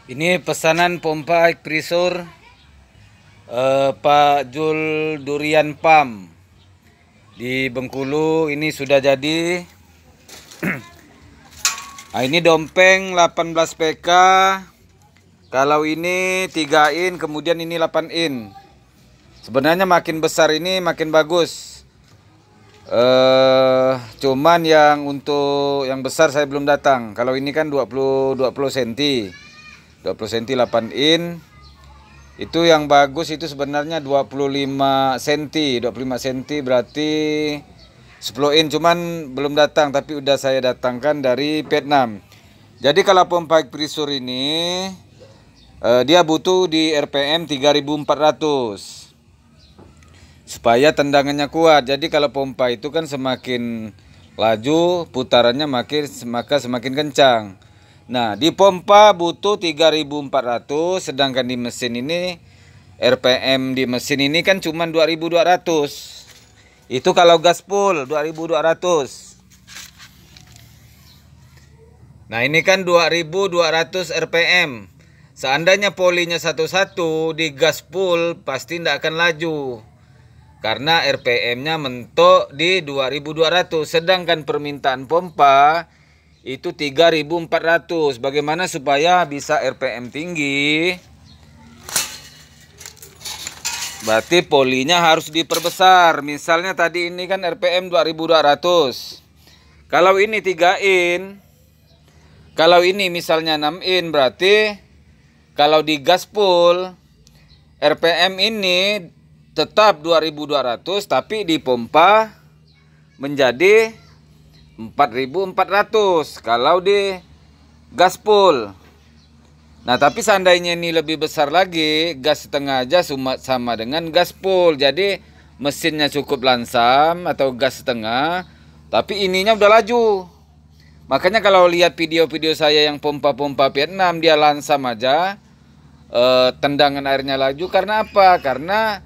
Ini pesanan pompa air pressure Pak Jul Durian Pump di Bengkulu. Ini sudah jadi. Nah, ini dompeng 18 PK. Kalau ini 3 in, kemudian ini 8 in. Sebenarnya makin besar ini makin bagus. Cuman yang untuk yang besar saya belum datang. Kalau ini kan 20 cm. 20 cm 8 in. Itu yang bagus itu sebenarnya 25 cm. 25 cm berarti 10 in, cuman belum datang, tapi udah saya datangkan dari Vietnam. Jadi kalau pompa air pressure ini dia butuh di RPM 3400 supaya tendangannya kuat. Jadi kalau pompa itu kan semakin laju putarannya maka semakin kencang. Nah, di pompa butuh 3400, sedangkan di mesin ini RPM di mesin ini kan cuma 2200. Itu kalau gas full 2200. Nah, ini kan 2200 RPM. Seandainya polinya satu-satu di gas full pasti tidak akan laju. Karena RPM-nya mentok di 2200, sedangkan permintaan pompa itu 3400. Bagaimana supaya bisa RPM tinggi? Berarti polinya harus diperbesar. Misalnya tadi ini kan RPM 2200. Kalau ini 3 in, kalau ini misalnya 6 in, berarti kalau di gas full RPM ini tetap 2200, tapi dipompa menjadi 4400 kalau di gas full. Nah, tapi seandainya ini lebih besar lagi, gas setengah aja sama dengan gas full. Jadi mesinnya cukup lansam atau gas setengah, tapi ininya udah laju. Makanya kalau lihat video-video saya yang pompa-pompa Vietnam, dia lansam aja, tendangan airnya laju. Karena apa? Karena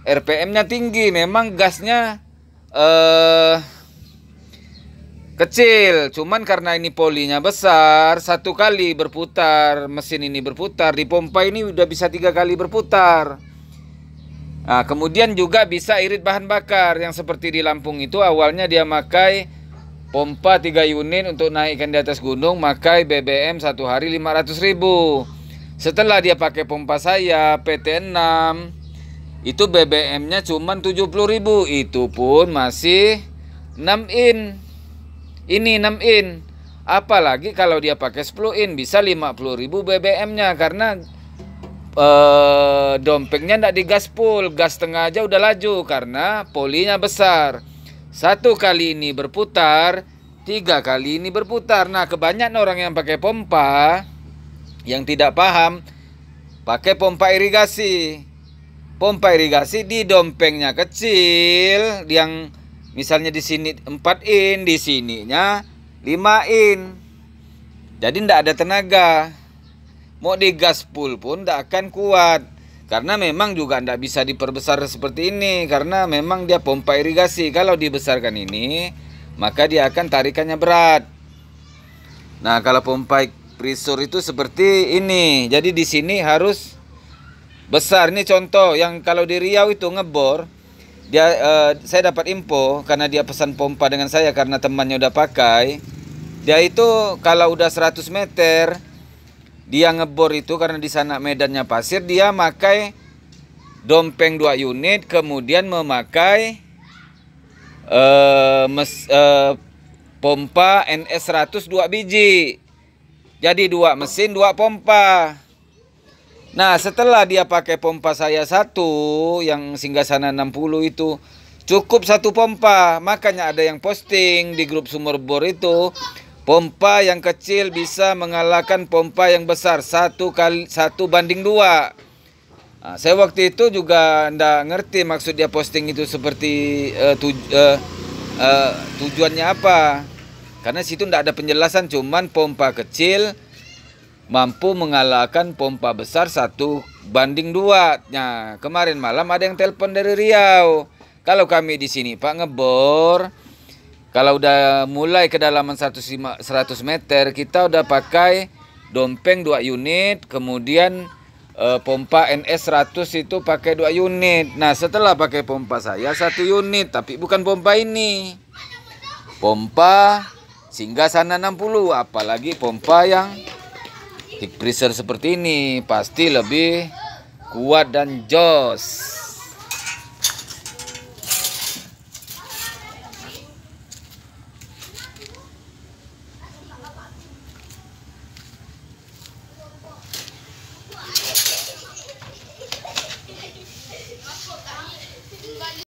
RPM-nya tinggi. Memang gasnya kecil, cuman karena ini polinya besar, satu kali berputar, mesin ini berputar, di pompa ini udah bisa 3 kali berputar. Nah, kemudian juga bisa irit bahan bakar, yang seperti di Lampung itu awalnya dia pakai pompa 3 unit untuk naikkan di atas gunung, pakai BBM satu hari 500.000. Setelah dia pakai pompa saya PT6, itu BBM-nya cuma 70.000, itu pun masih 6 in. Ini 6 in. Apalagi kalau dia pakai 10 in bisa 50.000 BBM-nya, karena dompengnya tidak di gas full, gas setengah aja udah laju karena polinya besar. Satu kali ini berputar, 3 kali ini berputar. Nah, kebanyakan orang yang pakai pompa yang tidak paham pakai pompa irigasi. Pompa irigasi di dompengnya kecil, yang misalnya di sini 4 in, di sininya 5 in. Jadi tidak ada tenaga. Mau di gas full pun tidak akan kuat. Karena memang juga tidak bisa diperbesar seperti ini, karena memang dia pompa irigasi. Kalau dibesarkan ini, maka dia akan tarikannya berat. Nah, kalau pompa pressure itu seperti ini. Jadi di sini harus besar. Ini contoh yang kalau di Riau itu ngebor. Dia saya dapat info karena dia pesan pompa dengan saya karena temannya udah pakai. Dia itu kalau udah 100 meter dia ngebor itu, karena di sana medannya pasir, dia pakai dompeng 2 unit, kemudian memakai pompa NS 100 2 biji. Jadi 2 mesin 2 pompa. Nah, setelah dia pakai pompa saya satu yang Singgasana 60 itu cukup 1 pompa. Makanya ada yang posting di grup sumur bor itu, pompa yang kecil bisa mengalahkan pompa yang besar 1:2. Nah, saya waktu itu juga ndak ngerti maksud dia posting itu seperti tujuannya apa. Karena situ ndak ada penjelasan, cuman pompa kecil mampu mengalahkan pompa besar 1:2. Nah, kemarin malam ada yang telepon dari Riau. Kalau kami di sini Pak ngebor, kalau udah mulai kedalaman 100 meter, kita udah pakai Dompeng 2 unit, kemudian pompa NS 100 itu pakai 2 unit. Nah, setelah pakai pompa saya 1 unit, tapi bukan pompa ini. Pompa Singgasana 60, apalagi pompa yang deep freezer seperti ini pasti lebih kuat dan jos.